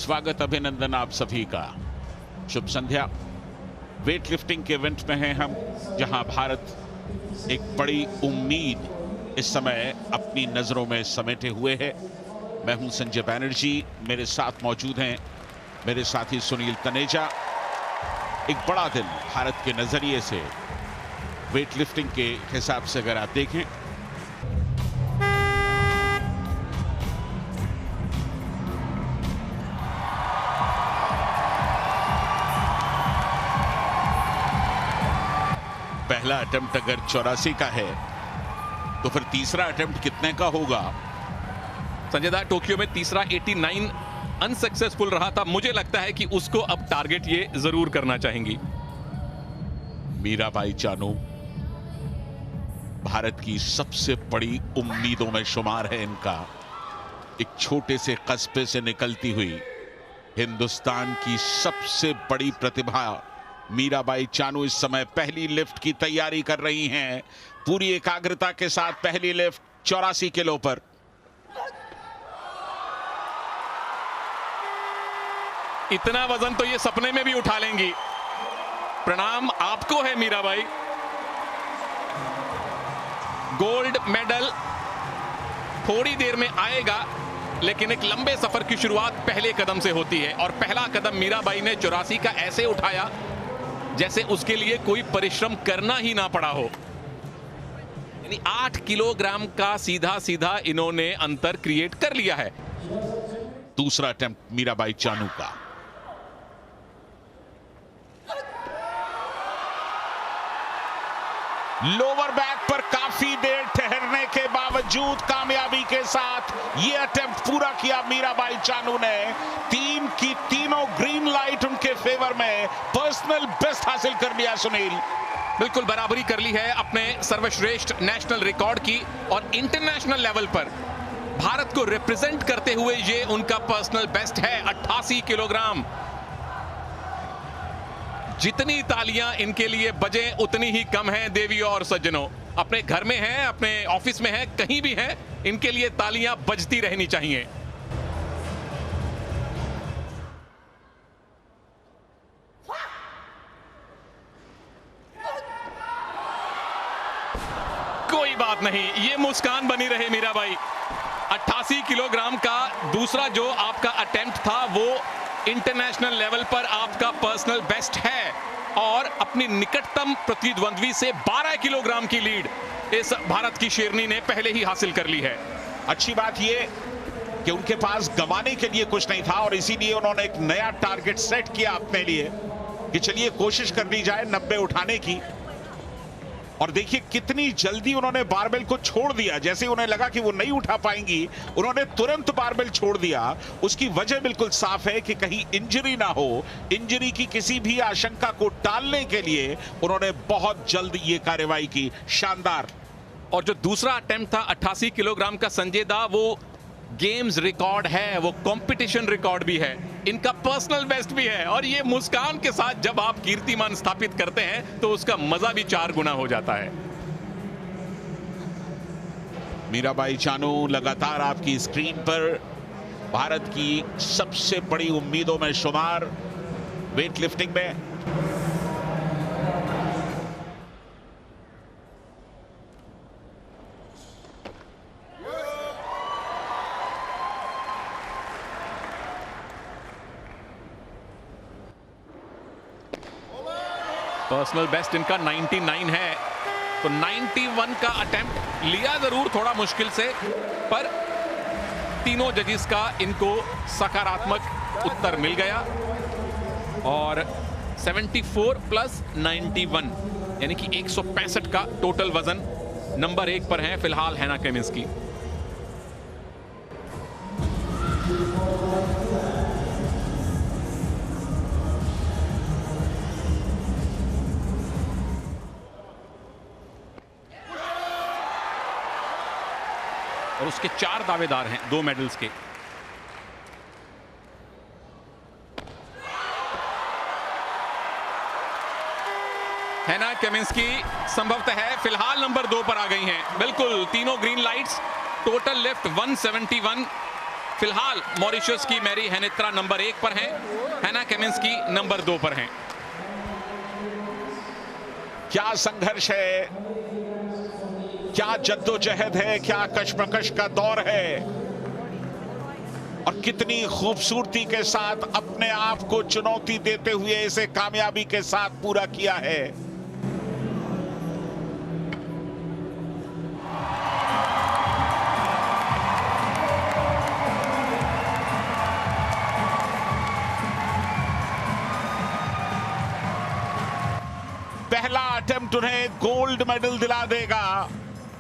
स्वागत अभिनंदन आप सभी का। शुभ संध्या। वेट लिफ्टिंग के इवेंट में हैं हम, जहां भारत एक बड़ी उम्मीद इस समय अपनी नजरों में समेटे हुए है। मैं हूं संजय बैनर्जी, मेरे साथ मौजूद हैं मेरे साथी सुनील तनेजा। एक बड़ा दिन भारत के नजरिए से वेट लिफ्टिंग के हिसाब से अगर आप देखें, पहला अटेम्प्ट अगर 84 का है तो फिर तीसरा अटेम्प्ट कितने का होगा? संजय दा, टोक्यो में तीसरा 89 अनसक्सेसफुल रहा था। मुझे लगता है कि उसको अब टारगेट ये जरूर करना चाहेंगी। मीराबाई चानू भारत की सबसे बड़ी उम्मीदों में शुमार है। इनका एक छोटे से कस्बे से निकलती हुई हिंदुस्तान की सबसे बड़ी प्रतिभा मीराबाई चानू इस समय पहली लिफ्ट की तैयारी कर रही हैं। पूरी एकाग्रता के साथ पहली लिफ्ट 84 किलो पर। इतना वजन तो ये सपने में भी उठा लेंगी। प्रणाम आपको है मीराबाई। गोल्ड मेडल थोड़ी देर में आएगा, लेकिन एक लंबे सफर की शुरुआत पहले कदम से होती है और पहला कदम मीराबाई ने 84 का ऐसे उठाया जैसे उसके लिए कोई परिश्रम करना ही ना पड़ा हो। यानी 8 किलोग्राम का सीधा सीधा इन्होंने अंतर क्रिएट कर लिया है। दूसरा अटेम्प्ट मीराबाई चानू का। लोअर बैक पर काफी देर ठहरने के बावजूद कामयाबी के साथ यह अटेम्प्ट पूरा किया मीराबाई चानू ने। तीन की तीनों ग्रीन लाइट उनके फेवर में, पर्सनल बेस्ट हासिल कर लिया सुनील। बिल्कुल बराबरी कर ली है अपने सर्वश्रेष्ठ नेशनल रिकॉर्ड की और इंटरनेशनल लेवल पर भारत को रिप्रेजेंट करते हुए ये उनका पर्सनल बेस्ट है। 88 किलोग्राम। जितनी तालियां इनके लिए बजे उतनी ही कम हैं देवियों और सज्जनों। अपने घर में हैं, अपने ऑफिस में हैं, कहीं भी हैं, इनके लिए तालियां बजती रहनी चाहिए। कोई बात नहीं, ये मुस्कान बनी रहे मीराबाई। 88 किलोग्राम का दूसरा जो आपका अटेम्प्ट था वो इंटरनेशनल लेवल पर आपका पर्सनल बेस्ट है और अपनी निकटतम प्रतिद्वंद्वी से 12 किलोग्राम की लीड इस भारत की शेरनी ने पहले ही हासिल कर ली है। अच्छी बात ये कि उनके पास गंवाने के लिए कुछ नहीं था और इसीलिए उन्होंने एक नया टारगेट सेट किया अपने लिए कि चलिए कोशिश कर ली जाए 90 उठाने की। और देखिए कितनी जल्दी उन्होंने बारबेल को छोड़ दिया। जैसे उन्हें लगा कि वो नहीं उठा पाएंगी, उन्होंने तुरंत बारबेल छोड़ दिया। उसकी वजह बिल्कुल साफ है कि कहीं इंजरी ना हो। इंजरी की किसी भी आशंका को टालने के लिए उन्होंने बहुत जल्द ये कार्रवाई की। शानदार। और जो दूसरा अटेम्प्ट था 88 किलोग्राम का संजय दा, वो गेम्स रिकॉर्ड है, वो कंपटीशन रिकॉर्ड भी है, इनका पर्सनल बेस्ट भी है। और ये मुस्कान के साथ जब आप कीर्तिमान स्थापित करते हैं तो उसका मजा भी 4 गुना हो जाता है। मीराबाई चानू लगातार आपकी स्क्रीन पर भारत की सबसे बड़ी उम्मीदों में शुमार वेट लिफ्टिंग में। पर्सनल बेस्ट इनका 99 है, तो 91 का अटेम्प्ट लिया जरूर थोड़ा मुश्किल से, पर तीनों जजेस का इनको सकारात्मक उत्तर मिल गया और 74 प्लस 91 यानी कि 165 का टोटल वजन नंबर 1 पर है फिलहाल हैना केमिंस्की। और उसके 4 दावेदार हैं 2 मेडल्स के। हैना केमिंस्की संभवतः है फिलहाल नंबर 2 पर आ गई हैं। बिल्कुल तीनों ग्रीन लाइट्स। टोटल लिफ्ट 171, फिलहाल मॉरिशस की मैरी हेनित्रा नंबर 1 पर हैं, हैना केमिंस्की नंबर 2 पर हैं। क्या संघर्ष है, क्या जद्दोजहद है, क्या कशमकश का दौर है, और कितनी खूबसूरती के साथ अपने आप को चुनौती देते हुए इसे कामयाबी के साथ पूरा किया है। पहला अटेम्प्ट उन्हें गोल्ड मेडल दिला देगा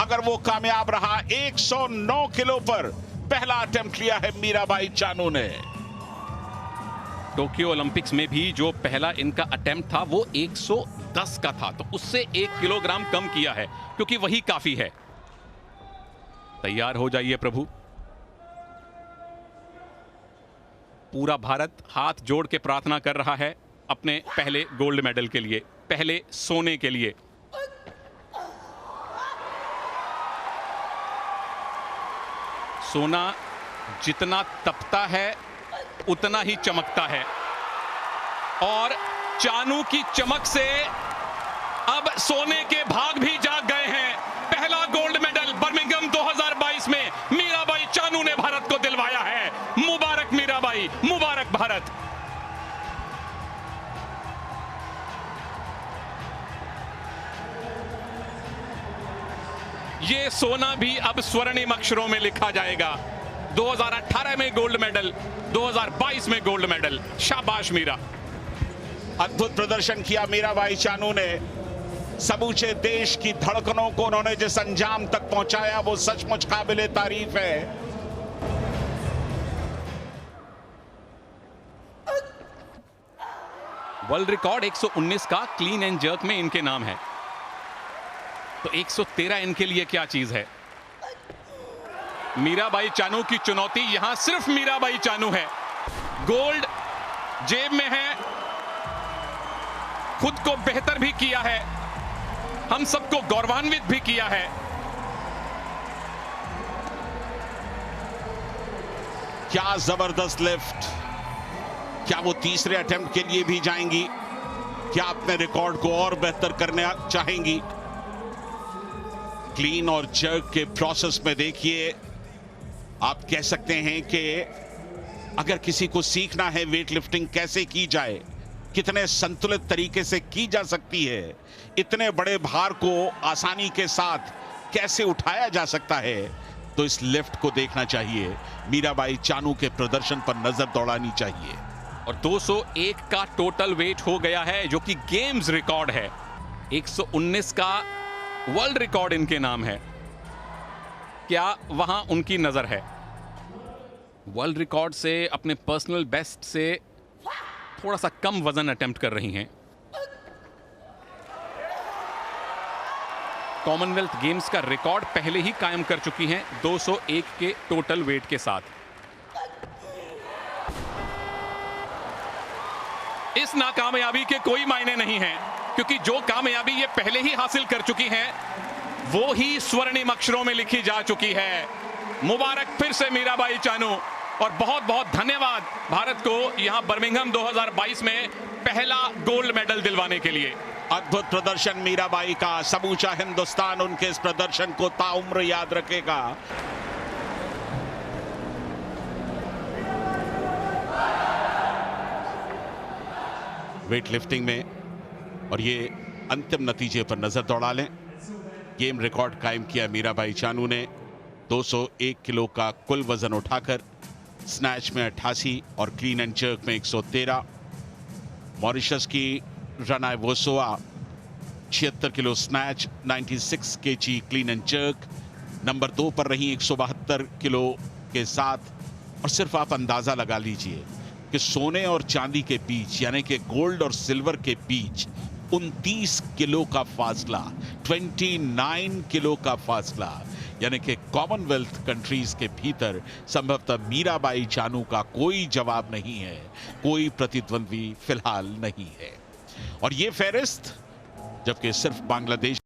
अगर वो कामयाब रहा। 109 किलो पर पहला अटेम्प्ट लिया है मीराबाई चानू ने। टोक्यो ओलंपिक्स में भी जो पहला इनका अटेम्प्ट था वो 110 का था, तो उससे 1 किलोग्राम कम किया है, क्योंकि वही काफी है। तैयार हो जाइए प्रभु। पूरा भारत हाथ जोड़ के प्रार्थना कर रहा है अपने पहले गोल्ड मेडल के लिए, पहले सोने के लिए। सोना जितना तपता है उतना ही चमकता है, और चानू की चमक से अब सोने के भाग भी जाग गए हैं। पहला गोल्ड मेडल बर्मिंघम 2022 में मीराबाई चानू ने भारत को दिलवाया है। मुबारक मीराबाई, मुबारक भारत। ये सोना भी अब स्वर्णिम अक्षरों में लिखा जाएगा। 2018 में गोल्ड मेडल, 2022 में गोल्ड मेडल। शाबाश मीरा। अद्भुत प्रदर्शन किया मीराबाई चानू ने। समूचे देश की धड़कनों को उन्होंने जिस अंजाम तक पहुंचाया वो सचमुच काबिले तारीफ है। वर्ल्ड रिकॉर्ड 119 का क्लीन एंड जर्क में इनके नाम है, तो 113 इनके लिए क्या चीज है। मीराबाई चानू की चुनौती यहां सिर्फ मीराबाई चानू है। गोल्ड जेब में है, खुद को बेहतर भी किया है, हम सबको गौरवान्वित भी किया है। क्या जबरदस्त लिफ्ट। क्या वो तीसरे अटेम्प्ट के लिए भी जाएंगी? क्या अपने रिकॉर्ड को और बेहतर करना चाहेंगी? क्लीन और जर्क के प्रोसेस में देखिए, आप कह सकते हैं कि अगर किसी को सीखना है वेट लिफ्टिंग कैसे की जाए, कितने संतुलित तरीके से की जा सकती है, इतने बड़े भार को आसानी के साथ कैसे उठाया जा सकता है, तो इस लिफ्ट को देखना चाहिए। मीराबाई चानू के प्रदर्शन पर नजर दौड़ानी चाहिए। और 201 का टोटल वेट हो गया है, जो कि गेम्स रिकॉर्ड है। 119 का वर्ल्ड रिकॉर्ड इनके नाम है। क्या वहां उनकी नजर है? वर्ल्ड रिकॉर्ड से, अपने पर्सनल बेस्ट से थोड़ा सा कम वजन अटेम्प्ट कर रही हैं। कॉमनवेल्थ गेम्स का रिकॉर्ड पहले ही कायम कर चुकी हैं 201 के टोटल वेट के साथ। इस नाकामयाबी के कोई मायने नहीं है, क्योंकि जो कामयाबी ये पहले ही हासिल कर चुकी हैं वो ही स्वर्णिम अक्षरों में लिखी जा चुकी है। मुबारक फिर से मीराबाई चानू, और बहुत बहुत धन्यवाद भारत को यहां बर्मिंघम 2022 में पहला गोल्ड मेडल दिलवाने के लिए। अद्भुत प्रदर्शन मीराबाई का। समूचा हिंदुस्तान उनके इस प्रदर्शन को ताउम्र याद रखेगा। वेट लिफ्टिंग में और ये अंतिम नतीजे पर नजर दौड़ा लें। गेम रिकॉर्ड कायम किया मीराबाई चानू ने। 201 किलो का कुल वजन उठाकर स्नैच में 88 और क्लीन एंड जर्क में 113। मॉरिशस की रना वोसोआ 76 kilo snatch, 96 KG clean and jerk, number 2 पर रही 172 किलो के साथ। और सिर्फ आप अंदाजा लगा लीजिए कि सोने और चांदी के बीच, यानी कि गोल्ड और सिल्वर के बीच 29 किलो का फासला, 29 किलो का फासला, यानी कि कॉमनवेल्थ कंट्रीज के भीतर संभवतः मीराबाई चानू का कोई जवाब नहीं है, कोई प्रतिद्वंद्वी फिलहाल नहीं है। और ये फहरिस्त जबकि सिर्फ बांग्लादेश